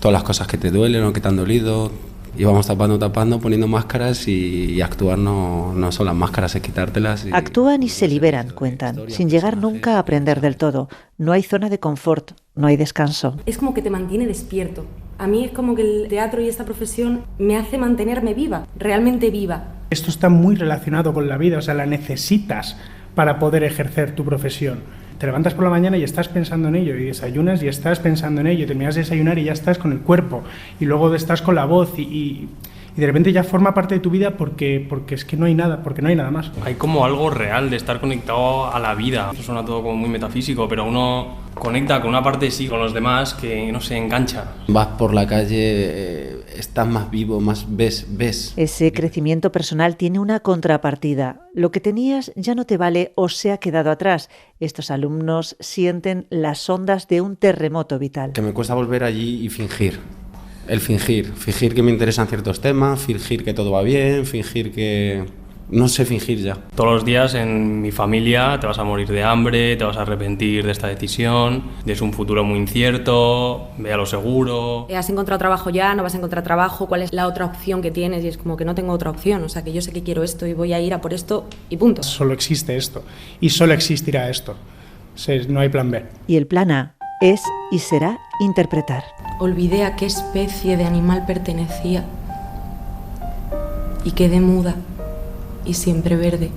todas las cosas que te duelen o que te han dolido. Y vamos tapando, poniendo máscaras y actuar no son las máscaras, es quitártelas. Actúan y se liberan, cuentan, sin llegar nunca a aprender del todo. No hay zona de confort, no hay descanso. Es como que te mantiene despierto. A mí es como que el teatro y esta profesión me hace mantenerme viva, realmente viva. Esto está muy relacionado con la vida, o sea, la necesitas para poder ejercer tu profesión. Te levantas por la mañana y estás pensando en ello, y desayunas y estás pensando en ello, y terminas de desayunar y ya estás con el cuerpo, y luego estás con la voz y de repente ya forma parte de tu vida porque es que no hay nada, porque no hay nada más. Hay como algo real de estar conectado a la vida. Eso suena todo como muy metafísico, pero uno conecta con una parte de sí, con los demás, que no se engancha. Vas por la calle, estás más vivo, más ves. Ese crecimiento personal tiene una contrapartida. Lo que tenías ya no te vale o se ha quedado atrás. Estos alumnos sienten las ondas de un terremoto vital. Que me cuesta volver allí y fingir. El fingir que me interesan ciertos temas, fingir que todo va bien, fingir que... No sé fingir ya. Todos los días en mi familia te vas a morir de hambre, te vas a arrepentir de esta decisión, es un futuro muy incierto, ve a lo seguro. ¿Has encontrado trabajo ya? ¿No vas a encontrar trabajo? ¿Cuál es la otra opción que tienes? Y es como que no tengo otra opción, o sea que yo sé que quiero esto y voy a ir a por esto y punto. Solo existe esto y solo existirá esto. No hay plan B. Y el plan A es y será interpretar. Olvidé a qué especie de animal pertenecía y quedé muda y siempre verde,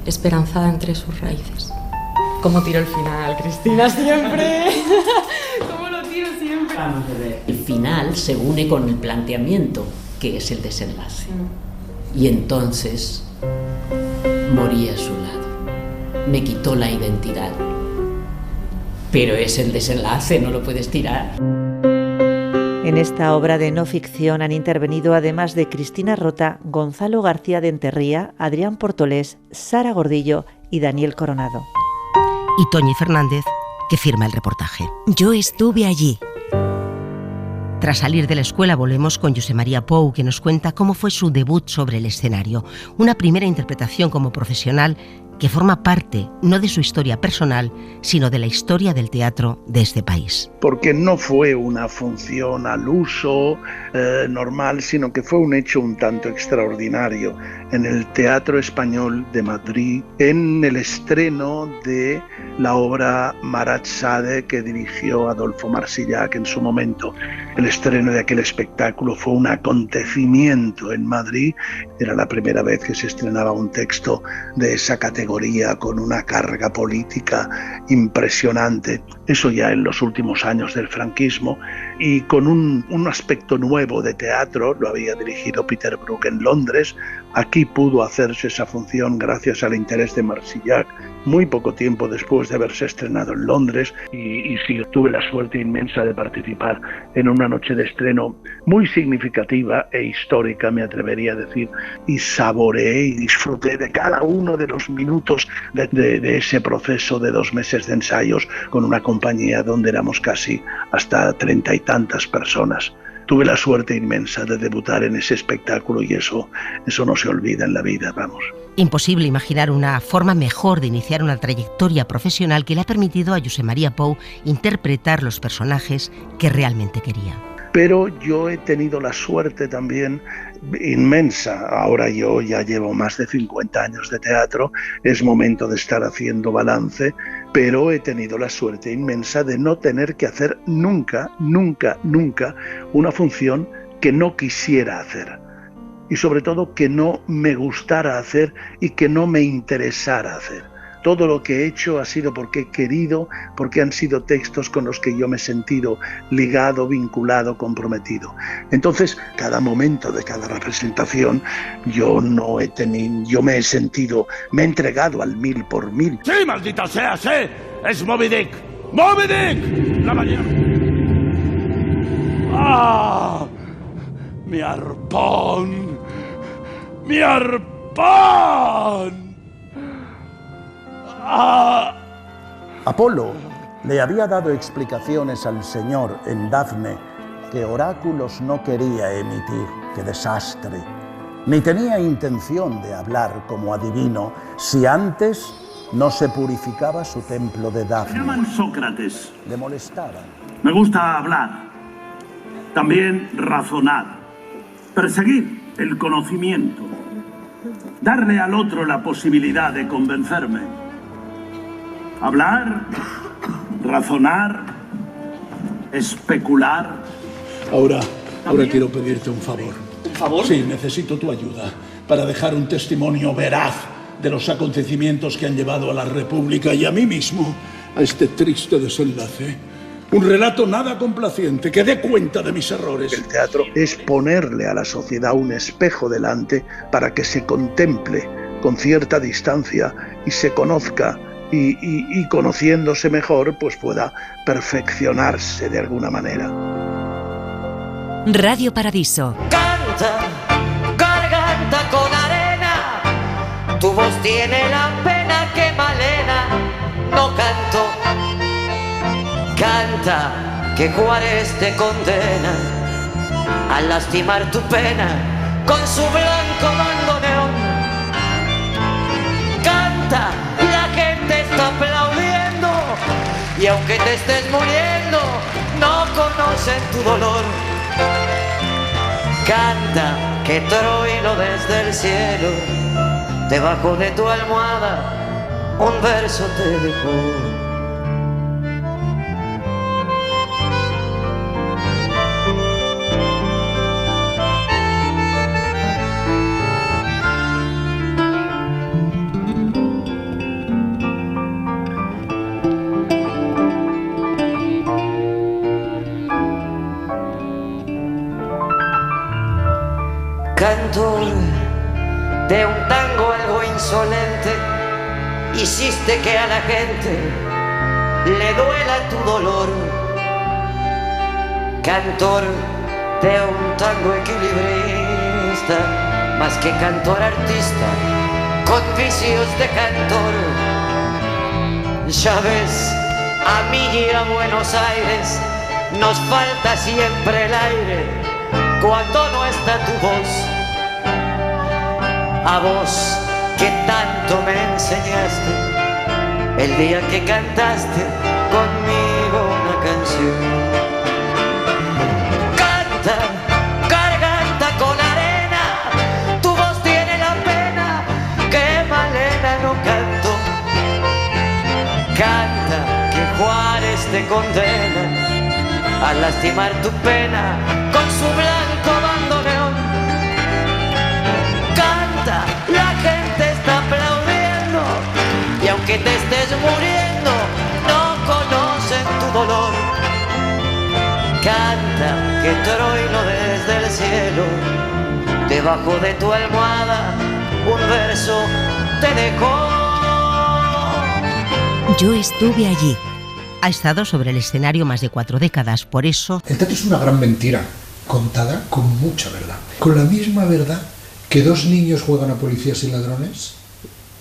esperanzada entre sus raíces. ¿Cómo tiro el final, Cristina, siempre? ¿Cómo lo tiro siempre? Vamos a ver. El final se une con el planteamiento, que es el desenlace. Y entonces morí a su lado. Me quitó la identidad. pero es el desenlace, no lo puedes tirar. En esta obra de no ficción han intervenido, además de Cristina Rota, Gonzalo García de Enterría, Adrián Portolés, Sara Gordillo y Daniel Coronado. Y Toñi Fernández, que firma el reportaje. Yo estuve allí. Tras salir de la escuela volvemos con Josep Maria Pou, que nos cuenta cómo fue su debut sobre el escenario, una primera interpretación como profesional que forma parte no de su historia personal, sino de la historia del teatro de este país. Porque no fue una función al uso normal, sino que fue un hecho un tanto extraordinario en el Teatro Español de Madrid, en el estreno de la obra Marat Sade que dirigió Adolfo Marsillac en su momento. El estreno de aquel espectáculo fue un acontecimiento en Madrid. Era la primera vez que se estrenaba un texto de esa categoría, con una carga política impresionante. Eso ya en los últimos años del franquismo, y con un aspecto nuevo de teatro. Lo había dirigido Peter Brook en Londres. Aquí pudo hacerse esa función gracias al interés de Marsillac, muy poco tiempo después de haberse estrenado en Londres, y sí, tuve la suerte inmensa de participar en una noche de estreno muy significativa e histórica, me atrevería a decir, y saboreé y disfruté de cada uno de los minutos de ese proceso de 2 meses de ensayos con una compañía donde éramos casi hasta 30 y tantas personas. Tuve la suerte inmensa de debutar en ese espectáculo y eso no se olvida en la vida, vamos. Imposible imaginar una forma mejor de iniciar una trayectoria profesional que le ha permitido a Josep Maria Pou interpretar los personajes que realmente quería. Pero yo he tenido la suerte también inmensa. Ahora yo ya llevo más de 50 años de teatro, es momento de estar haciendo balance, pero he tenido la suerte inmensa de no tener que hacer nunca una función que no quisiera hacer. Y sobre todo que no me gustara hacer y que no me interesara hacer. Todo lo que he hecho ha sido porque he querido, porque han sido textos con los que yo me he sentido ligado, vinculado, comprometido. Entonces, cada momento de cada representación, yo me he sentido, me he entregado al 1000%. ¡Sí, maldita sea, sí! ¡Es Moby Dick! ¡Moby Dick! ¡La mañana! ¡Ah! ¡Mi arpón! ¡Mi arpón! Apolo le había dado explicaciones al Señor en Dafne que oráculos no quería emitir, ¡qué desastre! Ni tenía intención de hablar como adivino si antes no se purificaba su templo de Dafne. Me llaman Sócrates. Le molestaba. Me gusta hablar, también razonar, perseguir el conocimiento, darle al otro la posibilidad de convencerme. Hablar, razonar, especular. Ahora quiero pedirte un favor. ¿Un favor? Sí, necesito tu ayuda para dejar un testimonio veraz de los acontecimientos que han llevado a la República y a mí mismo a este triste desenlace. Un relato nada complaciente, que dé cuenta de mis errores. El teatro es ponerle a la sociedad un espejo delante para que se contemple con cierta distancia y se conozca. Y conociéndose mejor, pues pueda perfeccionarse de alguna manera. Radio Paradiso. Canta, garganta con arena, tu voz tiene la pena que Malena no cantó. Canta, que Juárez te condena a lastimar tu pena con su blanco bandoneón. Canta, está aplaudiendo y aunque te estés muriendo no conocen tu dolor. Canta, que trueno desde el cielo debajo de tu almohada un verso te dejó. Cantor de un tango algo insolente, hiciste que a la gente le duela tu dolor. Cantor de un tango equilibrista, más que cantor artista, con vicios de cantor. Ya ves, a mí y a Buenos Aires nos falta siempre el aire cuando no está tu voz. A vos que tanto me enseñaste el día que cantaste conmigo una canción. Canta, garganta con arena, tu voz tiene la pena que Malena no cantó. Canta, que Juárez te condena a lastimar tu pena con su blanco bandoneón. Canta, la gente está aplaudiendo y aunque te estés muriendo no conocen tu dolor. Canta, que trueno desde el cielo, debajo de tu almohada un verso te dejó. Yo estuve allí. Ha estado sobre el escenario más de 4 décadas, por eso... El teatro es una gran mentira, contada con mucha verdad. Con la misma verdad que 2 niños juegan a policías y ladrones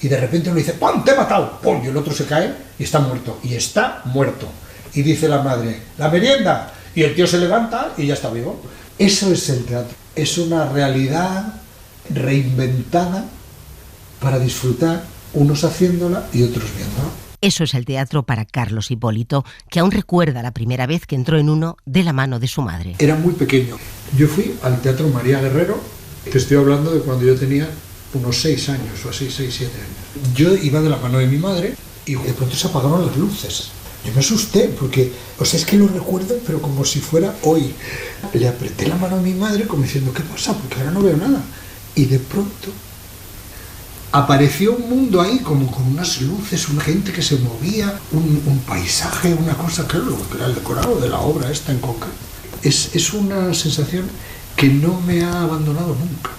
y de repente uno dice ¡pum! ¡Te he matado! ¡Pum! Y el otro se cae y está muerto. Y está muerto. Y dice la madre, ¡la merienda! Y el tío se levanta y ya está vivo. Eso es el teatro. Es una realidad reinventada para disfrutar, unos haciéndola y otros viéndola. Eso es el teatro para Carlos Hipólito, que aún recuerda la primera vez que entró en uno de la mano de su madre. Era muy pequeño. Yo fui al Teatro María Guerrero, te estoy hablando de cuando yo tenía unos 6 años o así, 6, 7 años. Yo iba de la mano de mi madre y de pronto se apagaron las luces. Yo me asusté porque, o sea, es que lo recuerdo, pero como si fuera hoy. Le apreté la mano a mi madre como diciendo, ¿qué pasa? Porque ahora no veo nada. Y de pronto apareció un mundo ahí como con unas luces, una gente que se movía, un paisaje, una cosa, claro, que era el decorado de la obra esta en concreto. Es una sensación que no me ha abandonado nunca.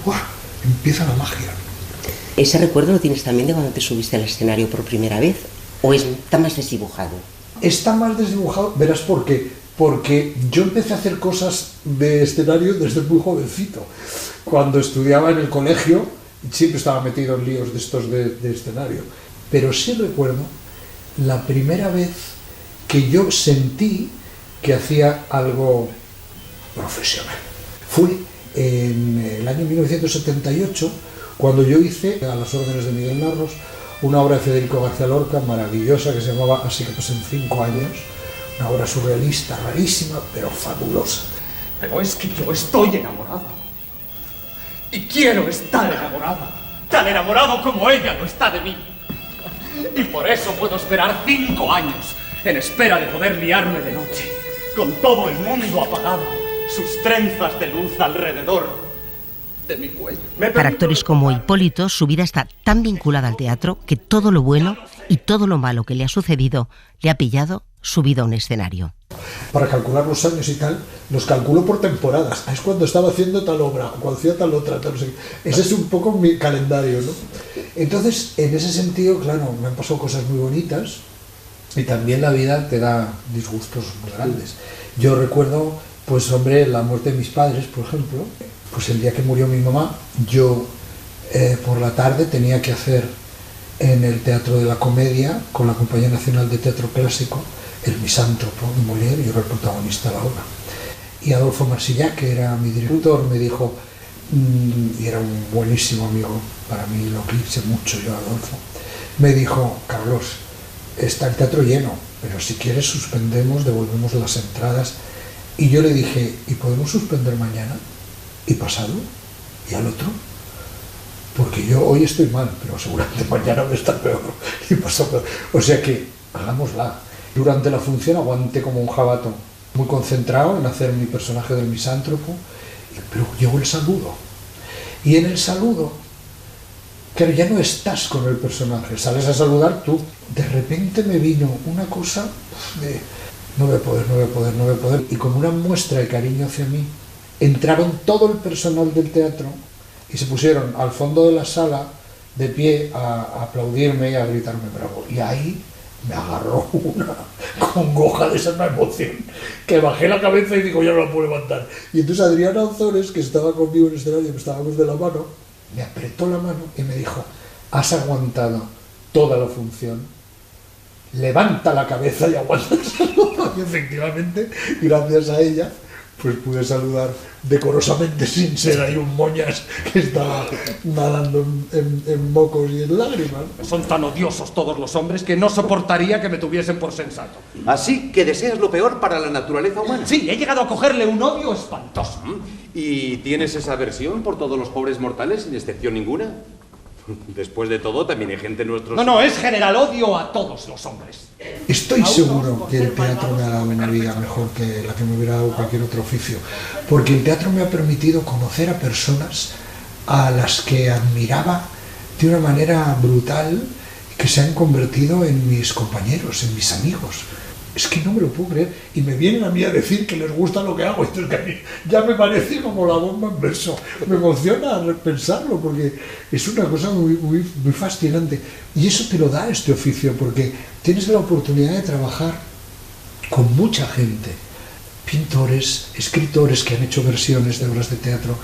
¡Uah! Empieza la magia. ¿Ese recuerdo lo tienes también de cuando te subiste al escenario por primera vez? ¿O está más desdibujado? Está más desdibujado, verás por qué. Porque yo empecé a hacer cosas de escenario desde muy jovencito. Cuando estudiaba en el colegio, siempre estaba metido en líos de estos de escenario. Pero sí recuerdo la primera vez que yo sentí que hacía algo profesional. Fue en el año 1978, cuando yo hice, a las órdenes de Miguel Narros, una obra de Federico García Lorca maravillosa que se llamaba Así que pasen 5 años, una obra surrealista, rarísima, pero fabulosa. Pero es que yo estoy enamorado. Y quiero estar enamorada. Tan enamorado como ella lo está de mí. Y por eso puedo esperar 5 años en espera de poder liarme de noche, con todo el mundo apagado, sus trenzas de luz alrededor de mi cuello. Para actores como Hipólito, su vida está tan vinculada al teatro que todo lo bueno y todo lo malo que le ha sucedido le ha pillado subido a un escenario. Para calcular los años y tal, los calculo por temporadas. Es cuando estaba haciendo tal obra, cuando hacía tal otra, tal no sé qué. Ese es un poco mi calendario, ¿no? Entonces, en ese sentido, claro, me han pasado cosas muy bonitas y también la vida te da disgustos muy grandes. Yo recuerdo, pues hombre, la muerte de mis padres, por ejemplo. Pues el día que murió mi mamá, yo por la tarde tenía que hacer en el Teatro de la Comedia, con la Compañía Nacional de Teatro Clásico, El Misántropo de Molière, yo era el protagonista de la obra. Y Adolfo Marsillac, que era mi director, me dijo, y era un buenísimo amigo para mí, lo quise mucho yo a Adolfo, me dijo, Carlos, está el teatro lleno, pero si quieres suspendemos, devolvemos las entradas. Y yo le dije, ¿y podemos suspender mañana? ¿Y pasado? ¿Y al otro? Porque yo hoy estoy mal, pero seguramente mañana voy a estar peor. Y pasado peor. O sea que, hagámosla. Durante la función aguanté como un jabato, muy concentrado en hacer mi personaje del misántropo, pero llegó el saludo. Y en el saludo, claro, ya no estás con el personaje, sales a saludar tú. De repente me vino una cosa de no voy a poder. Y con una muestra de cariño hacia mí, entraron todo el personal del teatro y se pusieron al fondo de la sala de pie a aplaudirme y a gritarme bravo. Y ahí Me agarró una congoja de esa emoción, que bajé la cabeza y digo, ya no la puedo levantar. Y entonces Adriana Ozores, que estaba conmigo en el escenario, estábamos de la mano, me apretó la mano y me dijo, has aguantado toda la función, levanta la cabeza y aguanta el saludo. Y efectivamente, gracias a ella, pues pude saludar decorosamente sin ser ahí un moñas que estaba nadando en mocos y en lágrimas. Son tan odiosos todos los hombres que no soportaría que me tuviesen por sensato. ¿Así que deseas lo peor para la naturaleza humana? Sí, he llegado a cogerle un odio espantoso. ¿Y tienes esa aversión por todos los pobres mortales sin excepción ninguna? Después de todo, también hay gente en nuestros... No, es general odio a todos los hombres. Estoy seguro que el teatro me ha dado una vida mejor que la que me hubiera dado cualquier otro oficio, porque el teatro me ha permitido conocer a personas a las que admiraba de una manera brutal, que se han convertido en mis compañeros, en mis amigos. Es que no me lo puedo creer, y me vienen a mí a decir que les gusta lo que hago, entonces que a mí ya me parece como la bomba en verso. Me emociona pensarlo, porque es una cosa muy fascinante, y eso te lo da este oficio, porque tienes la oportunidad de trabajar con mucha gente, pintores, escritores que han hecho versiones de obras de teatro,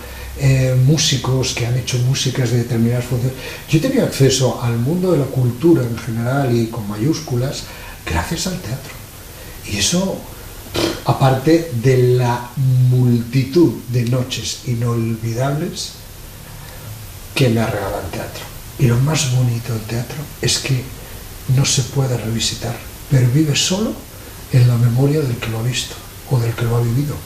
músicos que han hecho músicas de determinadas funciones. Yo he tenido acceso al mundo de la cultura en general y con mayúsculas gracias al teatro. Y eso, aparte de la multitud de noches inolvidables que me ha regalado el teatro. Y lo más bonito del teatro es que no se puede revisitar, pero vive solo en la memoria del que lo ha visto o del que lo ha vivido.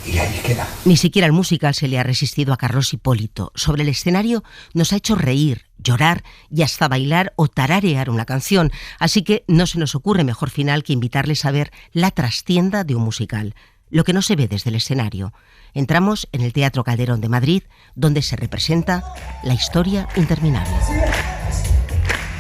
Y ahí queda. Ni siquiera el musical se le ha resistido a Carlos Hipólito. Sobre el escenario nos ha hecho reír, llorar y hasta bailar o tararear una canción. Así que no se nos ocurre mejor final que invitarles a ver la trastienda de un musical, lo que no se ve desde el escenario. Entramos en el Teatro Calderón de Madrid, donde se representa La historia interminable.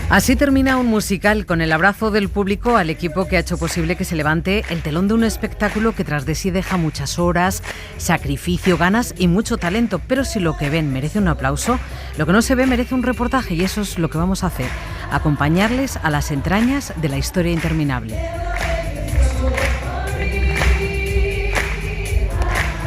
Así termina un musical con el abrazo del público al equipo que ha hecho posible que se levante el telón de un espectáculo que tras de sí deja muchas horas, sacrificio, ganas y mucho talento. Pero si lo que ven merece un aplauso, lo que no se ve merece un reportaje, y eso es lo que vamos a hacer, acompañarles a las entrañas de La historia interminable.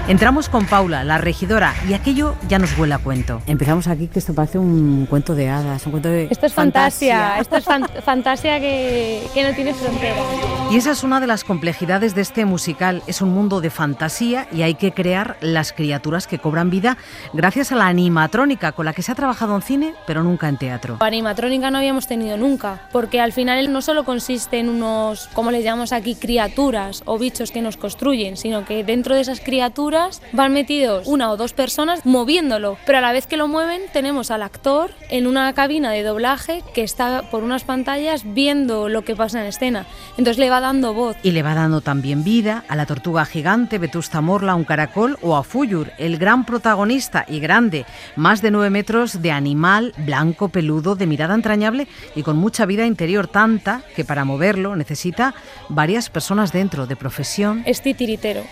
Entramos con Paula, la regidora, y aquello ya nos huele a cuento. Empezamos aquí, que esto parece un cuento de hadas, un cuento de... Esto es fantasía, esto es fantasía que no tiene fronteras. Y esa es una de las complejidades de este musical. Es un mundo de fantasía y hay que crear las criaturas que cobran vida gracias a la animatrónica, con la que se ha trabajado en cine, pero nunca en teatro. Animatrónica no habíamos tenido nunca, porque al final no solo consiste en unos, como les llamamos aquí, criaturas o bichos que nos construyen, sino que dentro de esas criaturas van metidos una o dos personas moviéndolo, pero a la vez que lo mueven tenemos al actor en una cabina de doblaje que está por unas pantallas viendo lo que pasa en escena, entonces le va dando voz. Y le va dando también vida a la tortuga gigante, Vetusta Morla, un caracol, o a Fuyur, el gran protagonista y grande, más de 9 metros de animal, blanco, peludo, de mirada entrañable y con mucha vida interior, tanta que para moverlo necesita varias personas dentro, de profesión. Es titiritero.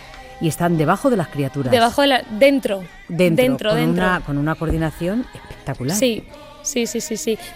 Y están debajo de las criaturas. Dentro. Con una coordinación espectacular. Sí.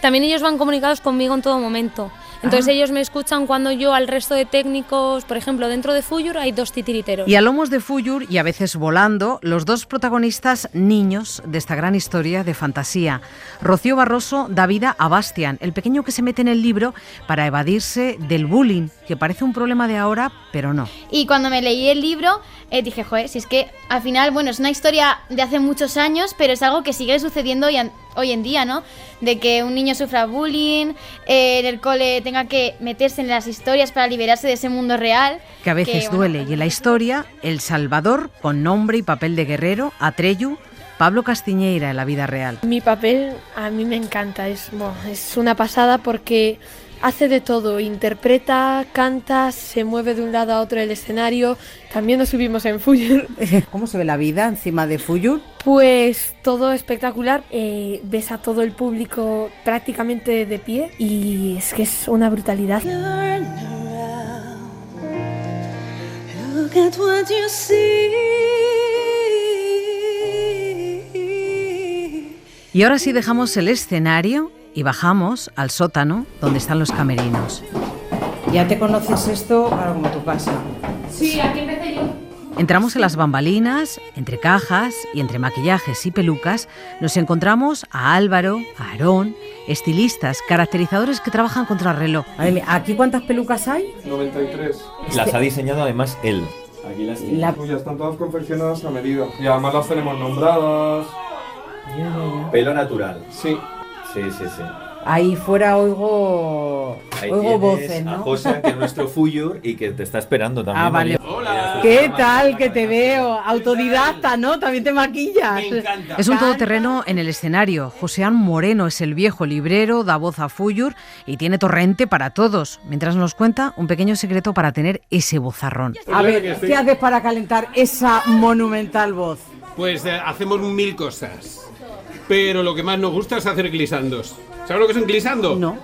También ellos van comunicados conmigo en todo momento. Entonces ellos me escuchan cuando yo al resto de técnicos, por ejemplo, dentro de Fuyur hay 2 titiriteros. Y a lomos de Fuyur, y a veces volando, los 2 protagonistas niños de esta gran historia de fantasía. Rocío Barroso da vida a Bastian, el pequeño que se mete en el libro para evadirse del bullying, que parece un problema de ahora, pero no. Y cuando me leí el libro, dije, joder, si es que al final, bueno, es una historia de hace muchos años, pero es algo que sigue sucediendo hoy en día, ¿no? De que un niño sufra bullying, en el cole tenga que meterse en las historias para liberarse de ese mundo real. Que a veces duele. Y en la historia, El Salvador, con nombre y papel de guerrero, Atreyu, Pablo Castiñeira en la vida real. Mi papel a mí me encanta, es una pasada porque hace de todo, interpreta, canta, se mueve de un lado a otro del escenario. También nos subimos en Fuyur. ¿Cómo se ve la vida encima de Fuyur? Pues todo espectacular, ves a todo el público prácticamente de pie y es que es una brutalidad. Y ahora sí dejamos el escenario y bajamos al sótano donde están los camerinos. Ya te conoces esto, claro, como tu casa. Sí, aquí empecé yo. Entramos en las bambalinas, entre cajas y entre maquillajes y pelucas, nos encontramos a Álvaro, a Aarón, estilistas, caracterizadores que trabajan contra el reloj. ¿Aquí cuántas pelucas hay? 93. Las ha diseñado además él. Aquí las tuyas están todas confeccionadas a medida. Y además las tenemos nombradas. Pelo natural. Sí. Sí. Ahí fuera oigo voces, ¿no? A José, que es nuestro Fuyur y que te está esperando también. Ah, vale. Hola. ¿Qué tal? Que te veo. Autodidacta, ¿no? También te maquillas. Me encanta. Es un todoterreno en el escenario. Joseán Moreno es el viejo librero, da voz a Fuyur y tiene torrente para todos, mientras nos cuenta un pequeño secreto para tener ese vozarrón. A ver, ¿qué haces para calentar esa monumental voz? Pues hacemos 1000 cosas. Pero lo que más nos gusta es hacer glisandos. ¿Sabes lo que es un glisando? No.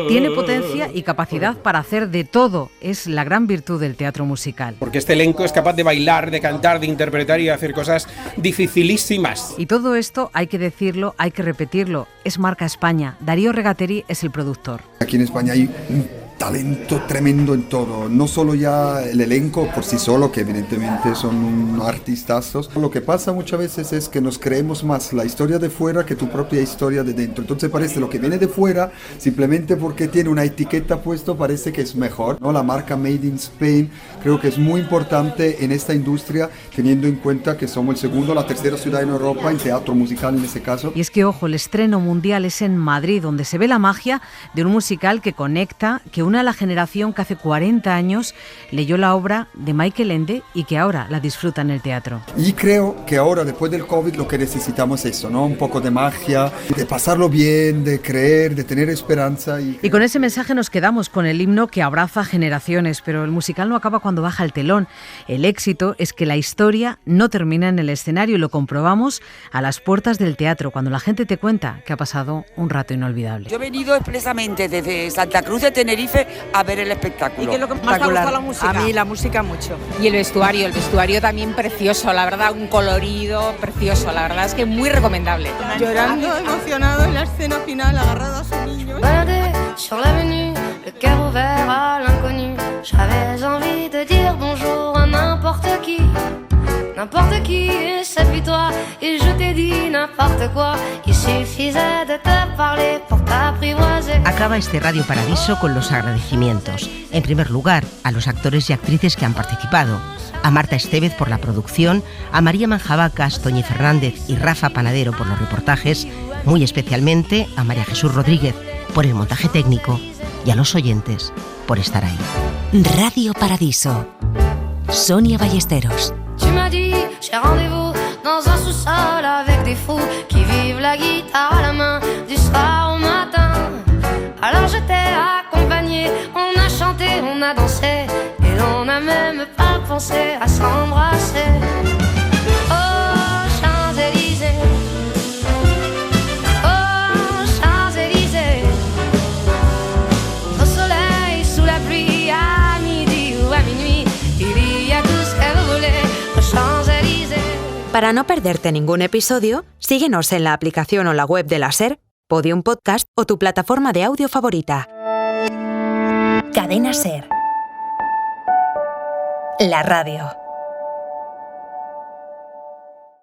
Tiene potencia y capacidad para hacer de todo. Es la gran virtud del teatro musical. Porque este elenco es capaz de bailar, de cantar, de interpretar y de hacer cosas dificilísimas. Y todo esto, hay que decirlo, hay que repetirlo, es marca España. Darío Regateri es el productor. Aquí en España hay un talento tremendo en todo, no solo ya el elenco por sí solo, que evidentemente son unos artistazos. Lo que pasa muchas veces es que nos creemos más la historia de fuera que tu propia historia de dentro. Entonces parece lo que viene de fuera, simplemente porque tiene una etiqueta puesto, parece que es mejor, ¿no? La marca Made in Spain creo que es muy importante en esta industria, teniendo en cuenta que somos la tercera ciudad en Europa en teatro musical en este caso. Y es que, ojo, el estreno mundial es en Madrid, donde se ve la magia de un musical que conecta, que une a la generación que hace 40 años leyó la obra de Michael Ende y que ahora la disfruta en el teatro. Y creo que ahora, después del COVID, lo que necesitamos es eso, ¿no? Un poco de magia, de pasarlo bien, de creer, de tener esperanza. Y con ese mensaje nos quedamos con el himno que abraza generaciones, pero el musical no acaba cuando baja el telón. El éxito es que la historia no termina en el escenario y lo comprobamos a las puertas del teatro, cuando la gente te cuenta que ha pasado un rato inolvidable. Yo he venido expresamente desde Santa Cruz de Tenerife a ver el espectáculo. ¿Y qué es lo que más te ha gustado la música? A mí la música mucho. Y el vestuario también precioso, la verdad, un colorido precioso, la verdad es que muy recomendable. Llorando, emocionado en la escena final, agarrado a su niño. Sur l'avenue, le cœur ouvert à l'inconnu, j'avais envie de dire bonjour à n'importe qui, excepté toi, et je t'ai dit n'importe quoi, il suffisait de te parler pour t'apprivoiser. Acaba este Radio Paradiso con los agradecimientos. En primer lugar, a los actores y actrices que han participado, a Marta Estevez por la producción, a María Manjabacas, Toñi Fernández y Rafa Panadero por los reportajes, muy especialmente a María Jesús Rodríguez por el montaje técnico y a los oyentes por estar ahí. Radio Paradiso. Sonia Ballesteros. Tu m'as dit, j'ai rendez-vous dans un sous-sol avec des fous qui vivent la guitare à la main du soir au matin. Alors je t'ai accompagné, on a chanté, on a dansé et l'on n'a même pas pensé à s'embrasser. Oh, Champs-Élysées, oh, Champs-Élysées, au soleil, sous la pluie, à midi ou à minuit, il y a tout ce que vous voulez, aux Champs-Élysées. Para no perderte ningún episodio, síguenos en la aplicación o la web de la SER, Podium Podcast o tu plataforma de audio favorita. Cadena SER. La radio.